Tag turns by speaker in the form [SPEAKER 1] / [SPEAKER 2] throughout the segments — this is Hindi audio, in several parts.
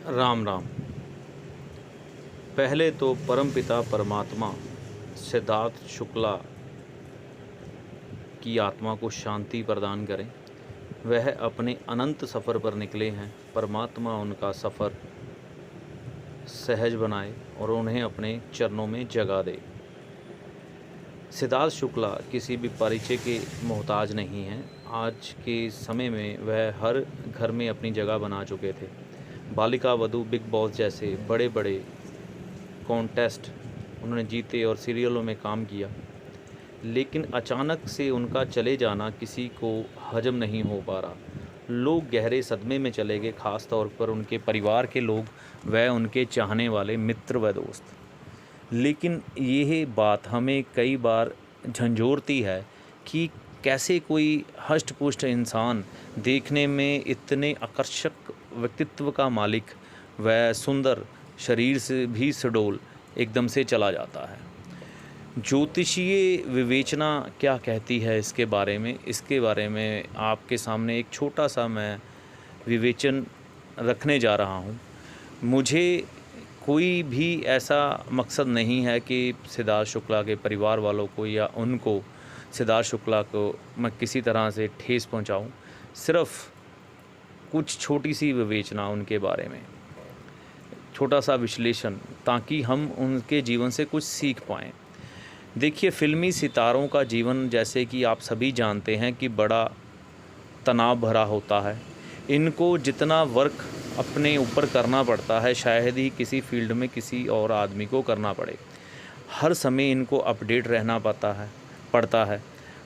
[SPEAKER 1] राम राम। पहले तो परमपिता परमात्मा सिद्धार्थ शुक्ला की आत्मा को शांति प्रदान करें। वह अपने अनंत सफ़र पर निकले हैं। परमात्मा उनका सफ़र सहज बनाए और उन्हें अपने चरणों में जगह दे। सिद्धार्थ शुक्ला किसी भी परिचय के मोहताज नहीं हैं। आज के समय में वह हर घर में अपनी जगह बना चुके थे। बालिका वधू, बिग बॉस जैसे बड़े बड़े कॉन्टेस्ट उन्होंने जीते और सीरियलों में काम किया, लेकिन अचानक से उनका चले जाना किसी को हजम नहीं हो पा रहा। लोग गहरे सदमे में चले गए, ख़ास तौर पर उनके परिवार के लोग व उनके चाहने वाले मित्र व दोस्त। लेकिन यह बात हमें कई बार झंझोरती है कि कैसे कोई हष्ट-पुष्ट इंसान, देखने में इतने आकर्षक व्यक्तित्व का मालिक व सुंदर शरीर से भी सुडौल, एकदम से चला जाता है। ज्योतिषीय विवेचना क्या कहती है इसके बारे में आपके सामने एक छोटा सा मैं विवेचन रखने जा रहा हूँ। मुझे कोई भी ऐसा मकसद नहीं है कि सिद्धार्थ शुक्ला के परिवार वालों को या उनको, सिद्धार्थ शुक्ला को मैं किसी तरह से ठेस पहुँचाऊँ। सिर्फ़ कुछ छोटी सी विवेचना उनके बारे में, छोटा सा विश्लेषण, ताकि हम उनके जीवन से कुछ सीख पाएँ। देखिए, फ़िल्मी सितारों का जीवन, जैसे कि आप सभी जानते हैं, कि बड़ा तनाव भरा होता है। इनको जितना वर्क अपने ऊपर करना पड़ता है, शायद ही किसी फील्ड में किसी और आदमी को करना पड़े। हर समय इनको अपडेट रहना पड़ता है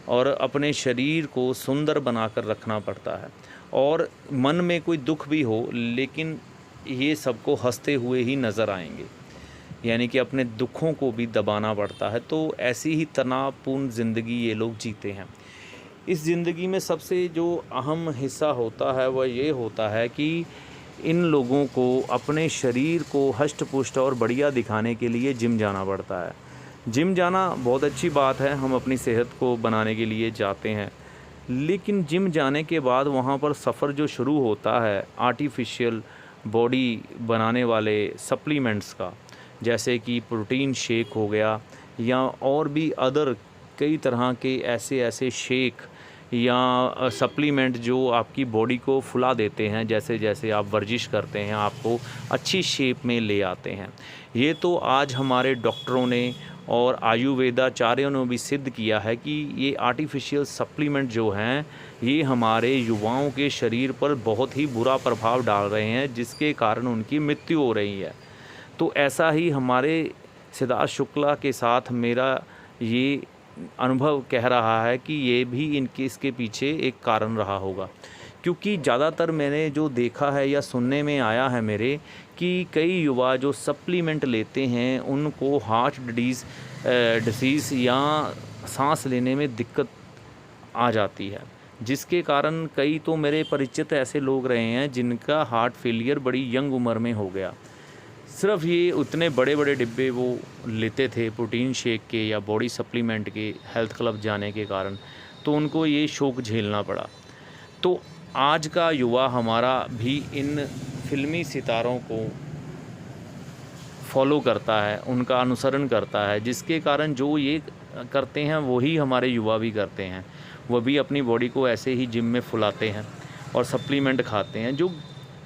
[SPEAKER 1] और अपने शरीर को सुंदर बनाकर रखना पड़ता है। और मन में कोई दुख भी हो, लेकिन ये सबको हंसते हुए ही नज़र आएंगे, यानी कि अपने दुखों को भी दबाना पड़ता है। तो ऐसी ही तनावपूर्ण ज़िंदगी ये लोग जीते हैं। इस ज़िंदगी में सबसे जो अहम हिस्सा होता है वह ये होता है कि इन लोगों को अपने शरीर को हष्ट-पुष्ट और बढ़िया दिखाने के लिए जिम जाना पड़ता है। जिम जाना बहुत अच्छी बात है, हम अपनी सेहत को बनाने के लिए जाते हैं, लेकिन जिम जाने के बाद वहाँ पर सफ़र जो शुरू होता है आर्टिफिशियल बॉडी बनाने वाले सप्लीमेंट्स का, जैसे कि प्रोटीन शेक हो गया या और भी अदर कई तरह के ऐसे शेक या सप्लीमेंट जो आपकी बॉडी को फुला देते हैं, जैसे जैसे आप वर्जिश करते हैं आपको अच्छी शेप में ले आते हैं। ये तो आज हमारे डॉक्टरों ने और आयुर्वेदाचार्यों ने भी सिद्ध किया है कि ये आर्टिफिशियल सप्लीमेंट जो हैं, ये हमारे युवाओं के शरीर पर बहुत ही बुरा प्रभाव डाल रहे हैं, जिसके कारण उनकी मृत्यु हो रही है। तो ऐसा ही हमारे सिद्धार्थ शुक्ला के साथ मेरा ये अनुभव कह रहा है कि ये भी इसके पीछे एक कारण रहा होगा। क्योंकि ज़्यादातर मैंने जो देखा है या सुनने में आया है मेरे, कि कई युवा जो सप्लीमेंट लेते हैं उनको हार्ट डिसीज़ या सांस लेने में दिक्कत आ जाती है, जिसके कारण कई तो मेरे परिचित ऐसे लोग रहे हैं जिनका हार्ट फेलियर बड़ी यंग उम्र में हो गया। सिर्फ ये उतने बड़े बड़े डिब्बे वो लेते थे प्रोटीन शेक के या बॉडी सप्लीमेंट के, हेल्थ क्लब जाने के कारण, तो उनको ये शौक झेलना पड़ा। तो आज का युवा हमारा भी इन फिल्मी सितारों को फॉलो करता है, उनका अनुसरण करता है, जिसके कारण जो ये करते हैं वही हमारे युवा भी करते हैं। वह भी अपनी बॉडी को ऐसे ही जिम में फुलाते हैं और सप्लीमेंट खाते हैं, जो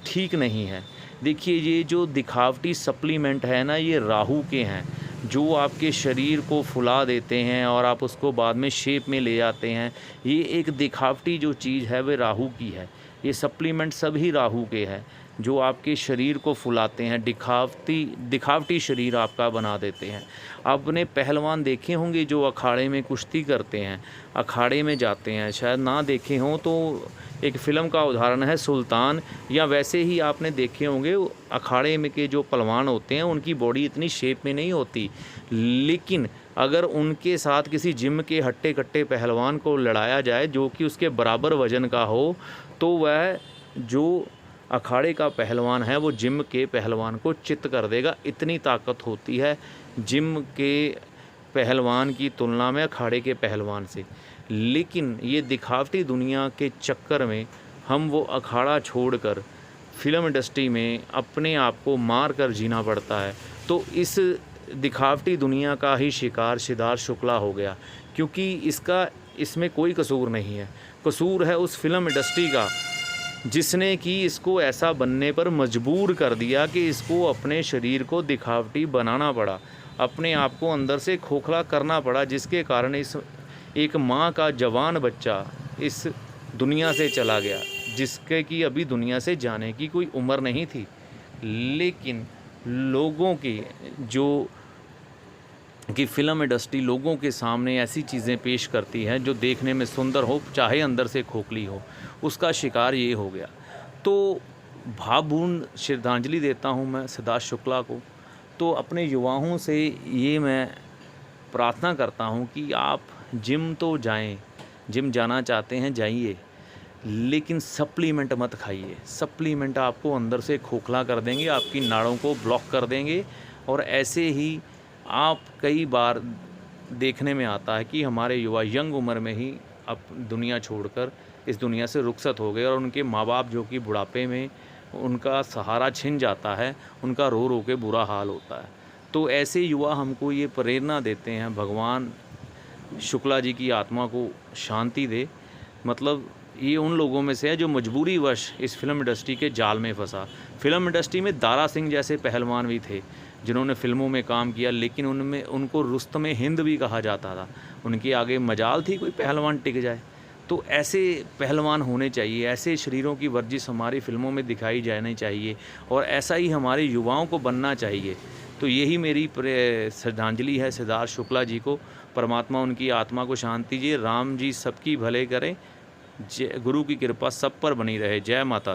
[SPEAKER 1] ठीक नहीं है। देखिए, ये जो दिखावटी सप्लीमेंट है ना, ये राहु के हैं, जो आपके शरीर को फुला देते हैं और आप उसको बाद में शेप में ले आते हैं। ये एक दिखावटी जो चीज़ है वह राहु की है। ये सप्लीमेंट सभी राहु के हैं, जो आपके शरीर को फुलाते हैं, दिखावटी शरीर आपका बना देते हैं। आपने पहलवान देखे होंगे जो अखाड़े में कुश्ती करते हैं, अखाड़े में जाते हैं, शायद ना देखे हों तो एक फ़िल्म का उदाहरण है सुल्तान। या वैसे ही आपने देखे होंगे अखाड़े में के जो पहलवान होते हैं उनकी बॉडी इतनी शेप में नहीं होती, लेकिन अगर उनके साथ किसी जिम के हट्टे-कट्टे पहलवान को लड़ाया जाए जो कि उसके बराबर वज़न का हो, तो वह जो अखाड़े का पहलवान है वो जिम के पहलवान को चित कर देगा। इतनी ताकत होती है जिम के पहलवान की तुलना में अखाड़े के पहलवान से। लेकिन ये दिखावटी दुनिया के चक्कर में हम वो अखाड़ा छोड़कर फ़िल्म इंडस्ट्री में अपने आप को मार कर जीना पड़ता है, तो इस दिखावटी दुनिया का ही शिकार सिद्धार्थ शुक्ला हो गया, क्योंकि इसमें कोई कसूर नहीं है। कसूर है उस फ़िल्म इंडस्ट्री का, जिसने कि इसको ऐसा बनने पर मजबूर कर दिया कि इसको अपने शरीर को दिखावटी बनाना पड़ा, अपने आप को अंदर से खोखला करना पड़ा, जिसके कारण इस एक माँ का जवान बच्चा इस दुनिया से चला गया, जिसके कि अभी दुनिया से जाने की कोई उम्र नहीं थी। लेकिन लोगों की जो कि फ़िल्म इंडस्ट्री लोगों के सामने ऐसी चीज़ें पेश करती है जो देखने में सुंदर हो, चाहे अंदर से खोखली हो, उसका शिकार ये हो गया। तो भावपूर्ण श्रद्धांजलि देता हूँ मैं सिद्धार्थ शुक्ला को। तो अपने युवाओं से ये मैं प्रार्थना करता हूँ कि आप जिम तो जाएं, जिम जाना चाहते हैं जाइए, लेकिन सप्लीमेंट मत खाइए। सप्लीमेंट आपको अंदर से खोखला कर देंगे, आपकी नाड़ों को ब्लॉक कर देंगे, और ऐसे ही आप कई बार देखने में आता है कि हमारे युवा यंग उम्र में ही अब दुनिया छोड़कर इस दुनिया से रुखसत हो गए, और उनके माँ बाप जो कि बुढ़ापे में उनका सहारा छिन जाता है, उनका रो रो के बुरा हाल होता है। तो ऐसे युवा हमको ये प्रेरणा देते हैं, भगवान शुक्ला जी की आत्मा को शांति दे। मतलब ये उन लोगों में से है जो मजबूरीवश इस फ़िल्म इंडस्ट्री के जाल में फंसा। फ़िल्म इंडस्ट्री में दारा सिंह जैसे पहलवान भी थे जिन्होंने फ़िल्मों में काम किया, लेकिन उनमें उनको रुस्तमे हिंद भी कहा जाता था। उनके आगे मजाल थी कोई पहलवान टिक जाए। तो ऐसे पहलवान होने चाहिए, ऐसे शरीरों की वर्जिश हमारी फ़िल्मों में दिखाई जानी चाहिए, और ऐसा ही हमारे युवाओं को बनना चाहिए। तो यही मेरी श्रद्धांजलि है सिद्धार्थ शुक्ला जी को। परमात्मा उनकी आत्मा को शांति दे, राम जी सबकी भले करें, जय गुरु की कृपा सब पर बनी रहे। जय माता दी।